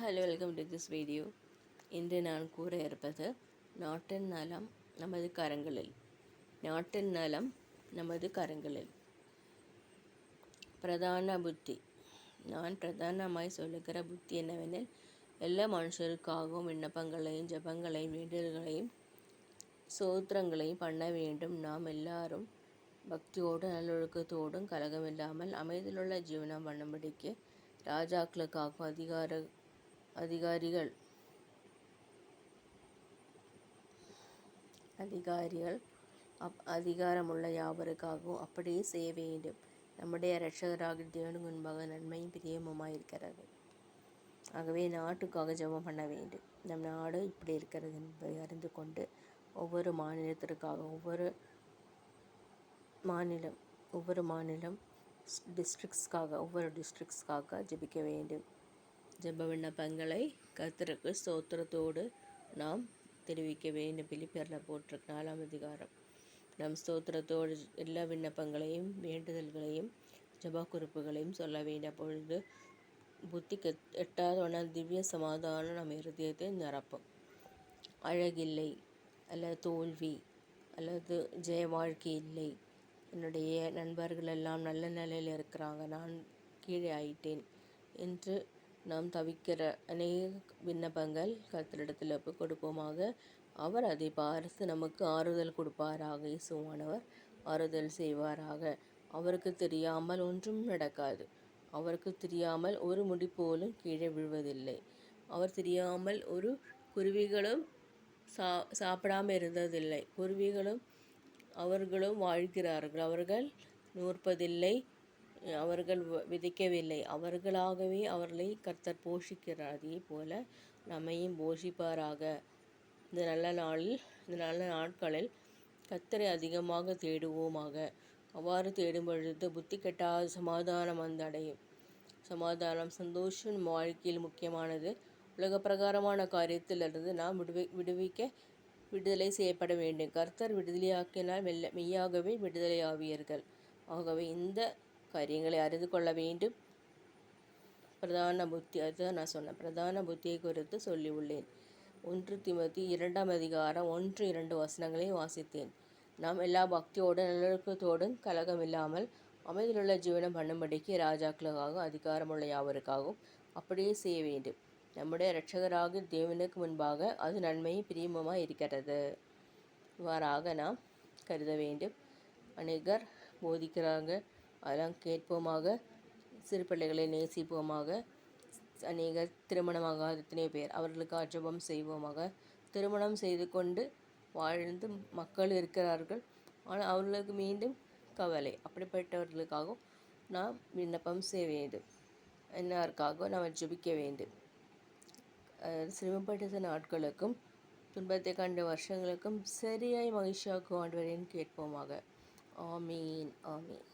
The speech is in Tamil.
Hello, welcome to this video. இன்று நான் கூற இருப்பது நாட்டின் நலம் நமது கரங்களில். நாட்டின் நலம் நமது கரங்களில். பிரதான புத்தி. நான் பிரதானமாய் சொல்லுகிற புத்தி என்னவெனில், எல்லா மனுஷருக்காகவும் விண்ணப்பங்களையும் ஜெபங்களையும் வேண்டுதல்களையும் சோத்திரங்களையும் பண்ண வேண்டும். நாம் எல்லாரும் பக்தியோடும் நல்லொழுக்கத்தோடும் கலகமில்லாமல் அமைதியிலுள்ள ஜீவனம் பண்ணும்படிக்கு ராஜாக்களுக்காகவும் அதிகாரமுள்ள யாவருக்காகவும் அப்படியே செய்ய வேண்டும். நம்முடைய இரட்சகராகிய தேவனுக்கு முன்பாக நன்மையும் பிரியமுமாயிருக்கிறது. ஆகவே நாட்டுக்காக ஜெபம் பண்ண வேண்டும். நம் நாடு இப்படி இருக்கிறது என்பதை அறிந்து கொண்டு ஒவ்வொரு மாநிலத்திற்காக ஒவ்வொரு மாநிலம் டிஸ்ட்ரிக்ட்ஸ்க்காக ஜெபிக்க வேண்டும். ஜெப விண்ணப்பங்களை கர்த்தருக்கு ஸ்தோத்திரத்தோடு நாம் தெரிவிக்க வேண்டும். பிலிப்பியரில் போட்டிருக்க 4ஆம் அதிகாரம். நம் ஸ்தோத்திரத்தோடு எல்லா விண்ணப்பங்களையும் வேண்டுதல்களையும் ஜெப குறிப்புகளையும் சொல்ல வேண்டும். அப்பொழுது புத்திக்கு எட்டாதவன திவ்ய சமாதானம் நம் இருதயத்தை நிரப்பும். அழகில்லை அல்லது தோல்வி அல்லது ஜெய வாழ்க்கை இல்லை, என்னுடைய நண்பர்கள் எல்லாம் நல்ல நிலையில் இருக்கிறாங்க, நான் கீழே ஆயிட்டேன் என்று நாம் தவிக்கிற அநேக விண்ணப்பங்கள் கர்த்தரிடத்தில் கொடுப்போமாக. அவர் அதை பார்த்து நமக்கு ஆறுதல் கொடுப்பாராக. இயேசுவானவர் ஆறுதல் செய்வாராக. அவருக்கு தெரியாமல் ஒன்றும் நடக்காது. அவருக்கு தெரியாமல் ஒரு முடி போலும் கீழே விழுவதில்லை. அவர் தெரியாமல் ஒரு குருவிகளும் சாப்பிடாமல் இருந்ததில்லை. அவர்களும் வாழ்கிறார்கள். அவர்கள் நூற்பதில்லை, அவர்கள் விதைக்கவில்லை, அவர்களாகவே அவர்களை கர்த்தர் போஷிக்கிறார். அதே போல நம்மையும் போஷிப்பாராக. இந்த நல்ல நாட்களில் கர்த்தரை அதிகமாக தேடுவோமாக. அவ்வாறு தேடும் பொழுது புத்தி கெட்டாத சமாதானம் அடையும். சமாதானம், சந்தோஷம் நம்ம வாழ்க்கையில் முக்கியமானது. உலக பிரகாரமான காரியத்திலிருந்து நாம் விடுதலை செய்யப்பட வேண்டும். கர்த்தர் விடுதலையாக்கினால் மெய்யாகவே விடுதலை ஆவீர்கள். ஆகவே இந்த காரியங்களை அறிந்து கொள்ள வேண்டும். பிரதான புத்தி, அதுதான் நான் சொன்னேன். பிரதான புத்தியை குறித்து சொல்லி உள்ளேன். 1 தீமோத்தேயு 2ஆம் அதிகாரம் 1-2 வசனங்களையும் வாசித்தேன். நாம் எல்லா பக்தியோடும் நல்லொழுக்கத்தோடும் கலகமில்லாமல் அமைதியிலுள்ள ஜீவனம் பண்ணும்படிக்கு ராஜாக்களுக்காகவும் அதிகாரமுள்ள யாவருக்காகவும் அப்படியே செய்ய வேண்டும். நம்முடைய இரட்சகராகிய தேவனுக்கு முன்பாக அது நன்மையும் பிரியமுமாய் இருக்கிறது. இவ்வாறாக நாம் கருத வேண்டும். அநேகர் போதிக்கிறாங்க, அதெல்லாம் கேட்போமாக. சிறு பிள்ளைகளை நேசிப்போமாக. அநேகர் திருமணமாகாத எத்தனையோ பேர், அவர்களுக்கு ஜெபம் செய்வோமாக. திருமணம் செய்து கொண்டு வாழ்ந்து மக்கள் இருக்கிறார்கள், ஆனால் அவர்களுக்கு மீண்டும் கவலை. அப்படிப்பட்டவர்களுக்காகவும் நாம் விண்ணப்பம் செய்ய வேண்டும். எல்லாருக்காகவும் நாம் ஜெபிக்க வேண்டும். சிரமப்பட்ட நாட்களுக்கும் துன்பத்தை கண்ட வருஷங்களுக்கும் சரியாய் மகிழ்ச்சியாக்கும் ஆண்டவரேன்னு கேட்போமாக. ஆமீன், ஆமீன்.